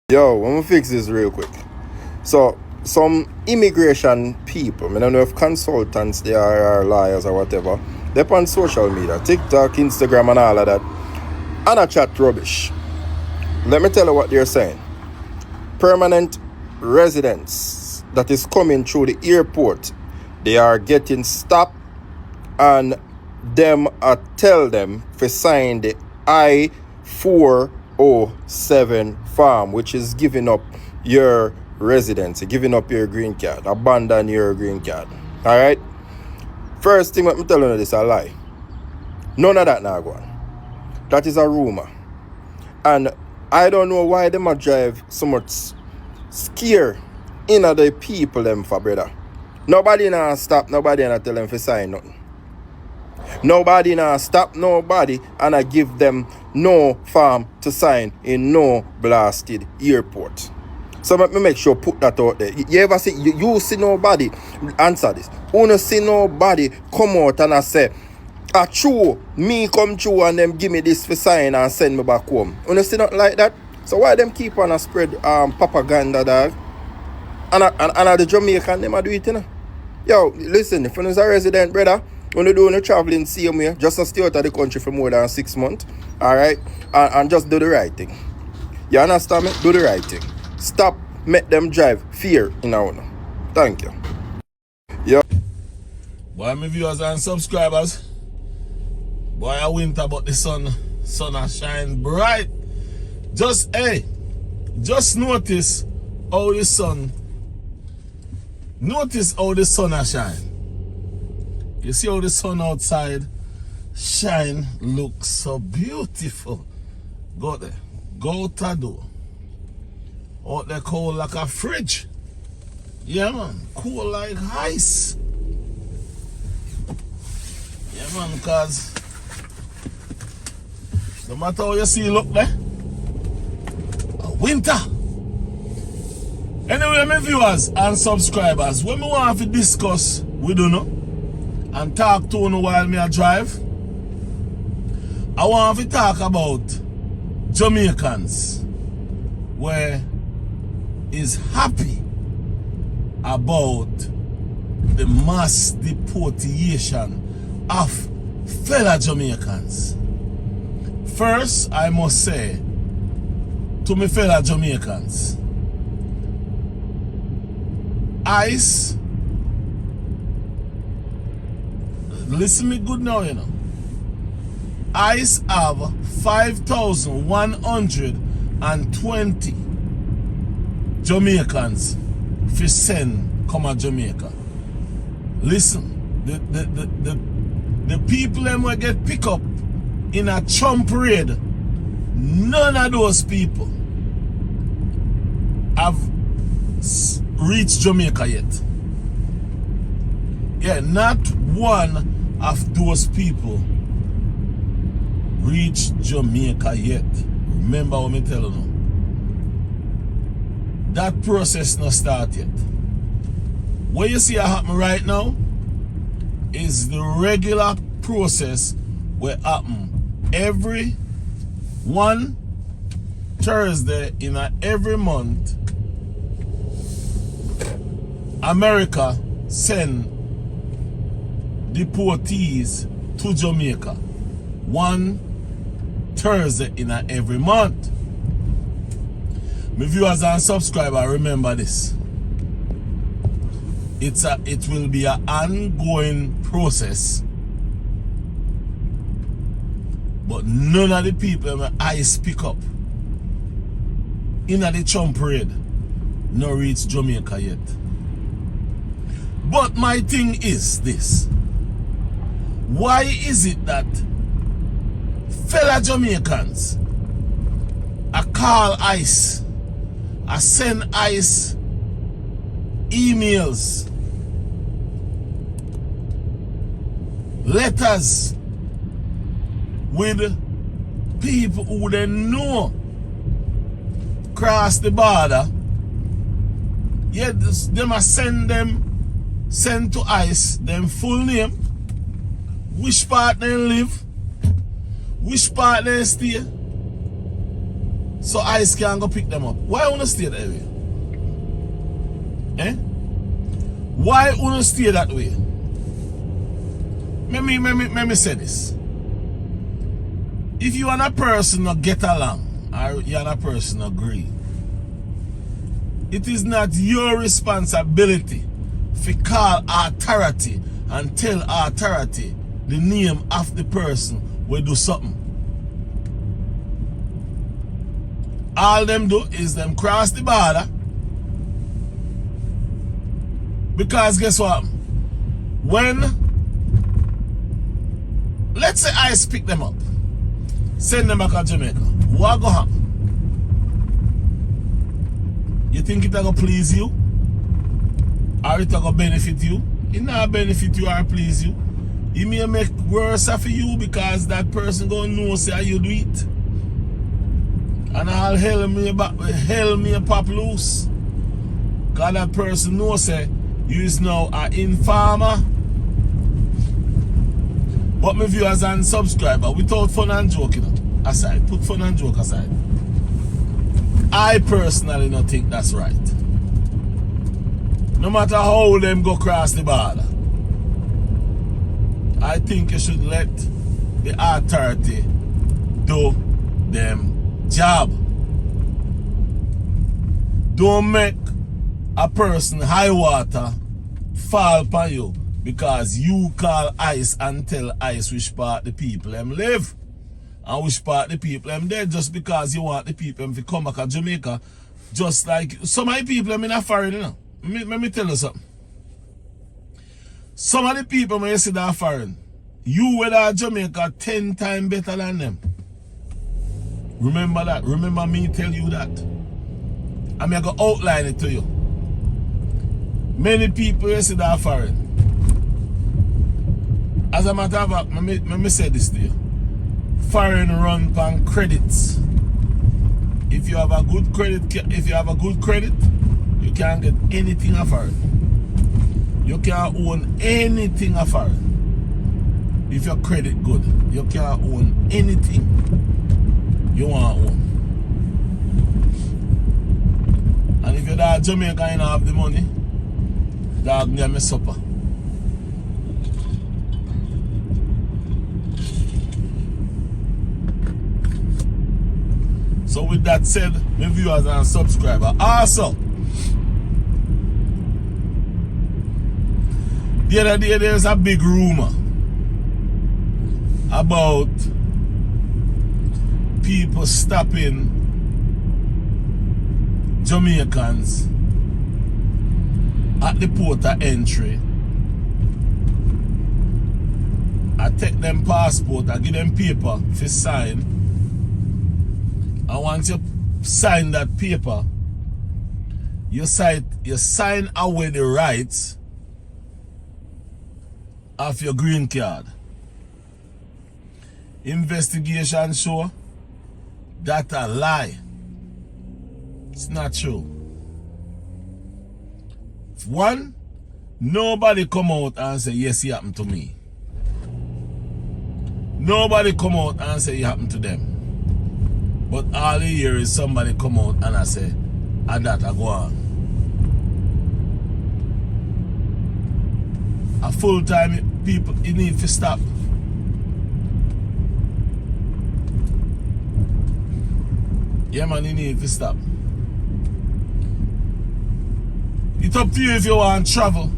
Yo, I'm gonna fix this real quick. So, some immigration people, I don't know if consultants they are or lawyers or whatever, they're on social media, TikTok, Instagram, and all of that, and I chat rubbish. Let me tell you what they're saying. Permanent residents that is coming through the airport, they are getting stopped, and them tell them to sign the I-407 form, which is giving up your residency, giving up your green card, abandon your green card. Alright? First thing, let me tell you this a lie. None of that now go on. That is a rumor. And I don't know why them a drive so much scare in the people them for, brother. Nobody now stop, nobody now tell them to sign nothing. Nobody now stop nobody and I give them no form to sign in no blasted airport. So let me make sure put that out there. You ever see, you see nobody, answer this. You see nobody come out and I say, true, me come true and them give me this for sign and send me back home. You see not like that? So why them keep on a spread propaganda, dog? And the Jamaican, them a do it, you know? Yo, listen, if you're a resident, brother, when you do traveling same way, just stay out of the country for more than 6 months, alright? And just do the right thing. You understand me? Do the right thing. Stop, make them drive fear in our own. Thank you. Yo. Boy, my viewers and subscribers, boy, I winter but the sun a shine bright. Just notice how the sun a shine. You see how the sun outside shine looks so beautiful. Go there. Go out the door. Out there cold like a fridge. Yeah, man. Cool like ice. Yeah, man, because no matter how you see look there, a winter. Anyway, my viewers and subscribers, when we want to discuss, we don't know, and talk to you while me a drive, I want to talk about Jamaicans where is happy about the mass deportation of fellow Jamaicans. First, I must say to my fellow Jamaicans, ICE, listen me good now, you know. ICE have 5,120 Jamaicans for send come to Jamaica. Listen, the people them will get picked up in a Trump raid. None of those people have reached Jamaica yet. Yeah, not one of those people reached Jamaica yet. Remember what me tell you. That process not start yet. What you see happen right now is the regular process will happen every one Thursday in every month. America send deportees to Jamaica one Thursday in every month. My viewers and subscribers, remember this. It will be an ongoing process. But none of the people my eyes pick up in the Trump raid no reach Jamaica yet. But my thing is this. Why is it that fellow Jamaicans call ICE, send ICE emails, letters with people who they know cross the border, yet they must send to ICE them full name, which part they live, which part they stay, so ICE can go pick them up. Why wanna stay that way? Eh? Why wanna stay that way? Let me say this. If you and a person not get along, or you and a person agree, it is not your responsibility to call authority and tell authority the name of the person will do something. All them do is them cross the border, because guess what? When, let's say ICE pick them up, send them back to Jamaica, what go happen? You think it gonna please you? Or it gonna benefit you? It not benefit you or please you. It may make worse for you because that person gonna know say how you do it. And all hell me pop loose. Cause that person know say you is now an informer. But my viewers and subscribers, without fun and joking aside, put fun and joke aside, I personally don't think that's right. No matter how them go cross the border, I think you should let the authority do them job. Don't make a person high water fall upon you because you call ICE and tell ICE which part the people them live and which part the people them dead, just because you want the people them to come back to Jamaica. Just like some of the people them in a foreign, you know. Let me tell you something. Some of the people when you see that foreign, you whether Jamaica 10 times better than them. Remember that. Remember me tell you that. I'm going to outline it to you. Many people you see that foreign. As a matter of fact, let me say this to you. Foreign run on credits. If you have a good credit, you can't get anything of foreign. You can't own anything of foreign. If your credit good, you can't own anything you want to own. And if you're that Jamaican and have the money, dog, give me supper. So with that said, my viewers and subscribers, also, the other day there's a big rumor about people stopping Jamaicans at the port of entry. I take them passport, I give them paper to sign. And once you sign that paper, you sign away the rights of your green card. Investigation show that a lie. It's not true. One, nobody come out and say yes, it happened to me. Nobody come out and say it happened to them. But all you hear is somebody come out and I say, and that I go on. A full-time people, you need to stop. Yeah man, you need to stop. It's up to you if you want to travel.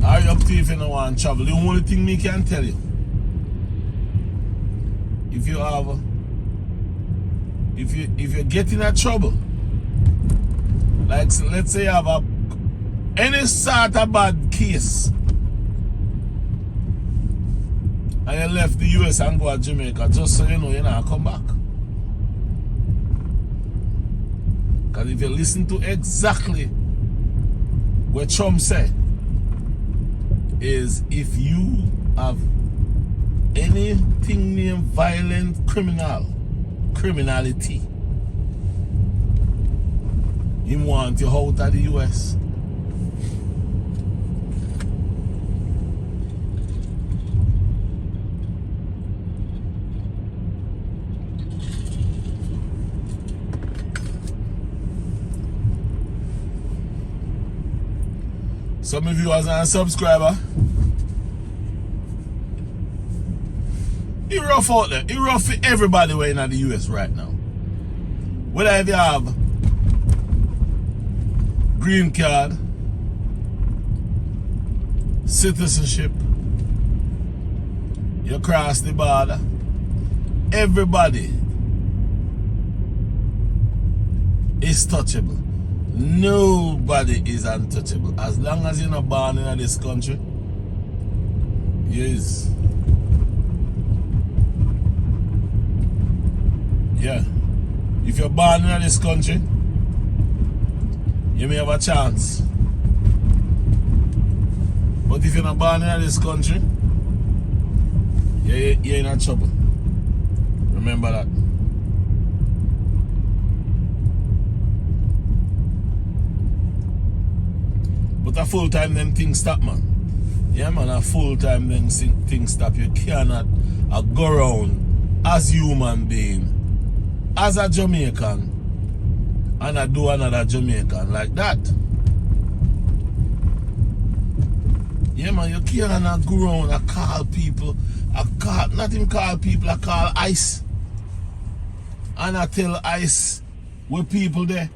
Or it's up to you if you don't want to travel. The only thing me can tell you, if you get in a trouble, like let's say you have any sort of bad case and you left the US and go to Jamaica, just so you know you're not come back. Because if you listen to exactly what Trump said, is if you have anything named violent criminality, he want you out of the US. Some of viewers and subscriber. It rough out there. It rough for everybody way in the US right now. Whether if you have green card, citizenship, you cross the border, everybody is touchable. Nobody is untouchable. As long as you're not born in this country, yes. Yeah. If you're born in this country, you may have a chance. But if you're not born in this country, you're in trouble. Remember that. But a full time them things stop, man. Yeah, man, a full time them things stop. You cannot go around as human being, as a Jamaican, and I do another Jamaican like that. Yeah, man, you cannot go around and call people. Not even call people, I call ICE. And I tell ICE with people there,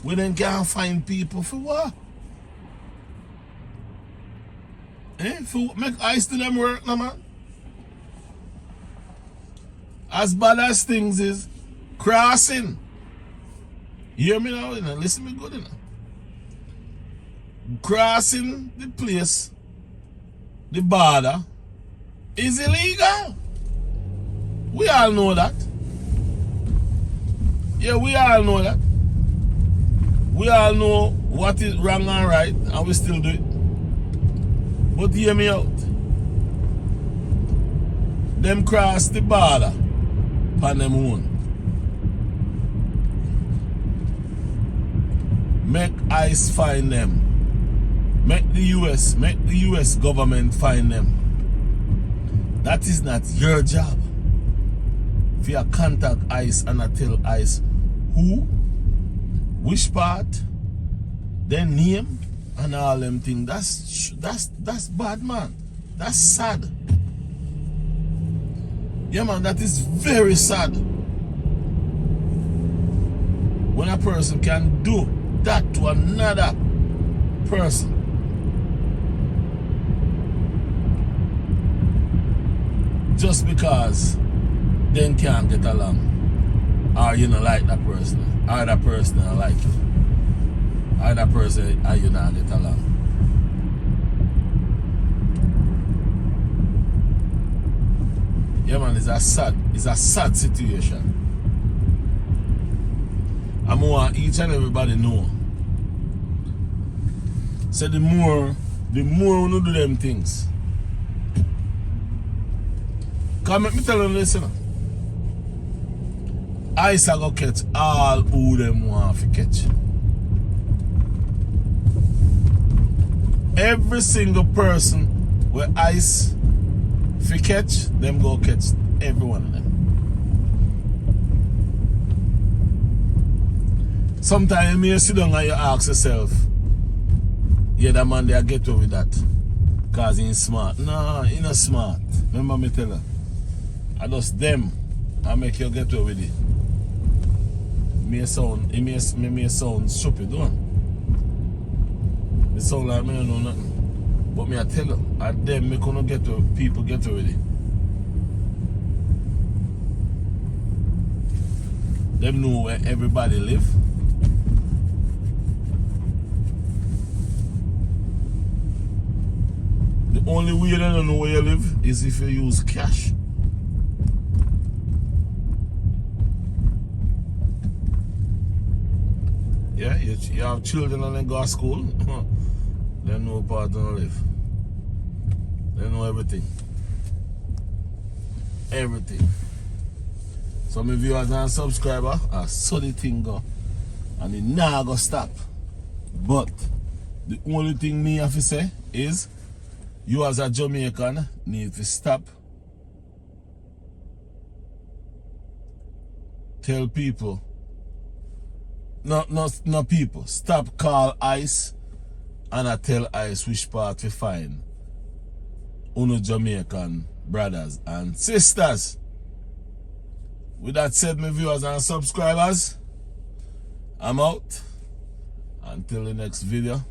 we then can't find people for what? For make ICE to them work now, man. As bad as things is, crossing. You hear me now? You know? Listen me good enough. Crossing the place, the border, is illegal. We all know that. Yeah, we all know that. We all know what is wrong and right, and we still do it. But hear me out. Them cross the border on them own. Make ICE find them. Make the US government find them. That is not your job. If you contact ICE and I tell ICE who, which part, their name, and all them things, that's bad, man. That's sad. Yeah, man, that is very sad. When a person can do that to another person. Just because they can't get along. Or you don't like that person. Or that person don't like you. Or that person or you don't get along. Yeah, man, it's a sad situation. I want each and everybody know. So the more we do them things. Come let me tell you this, you know. ICE are gonna catch all who them want to catch. Every single person where ICE fi catch, them go catch every one of them. Sometimes you may sit down and you ask yourself, yeah, that man there get away with that because he's smart. No, he's not smart. Remember me tell her, I just them I make you get away with it. It may sound stupid, don't it? It sound like me don't know nothing. But me I tell you, at them me couldn't get to people get away with it. Them know where everybody live. The only way they don't know where you live is if you use cash. Yeah, you have children and they go to school, they know part don't live. They know everything. Everything. So my viewers and subscribers, I saw the thing go and it now go stop. But the only thing me have to say is you as a Jamaican need to stop. Tell people. No people. Stop call ICE and I tell ICE which part we find Uno Jamaican brothers and sisters. With that said, my viewers and subscribers, I'm out. Until the next video,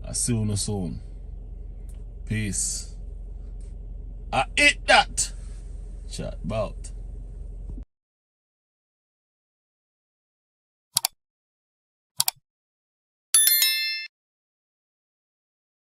I see you soon. Peace. I eat that. Chat about.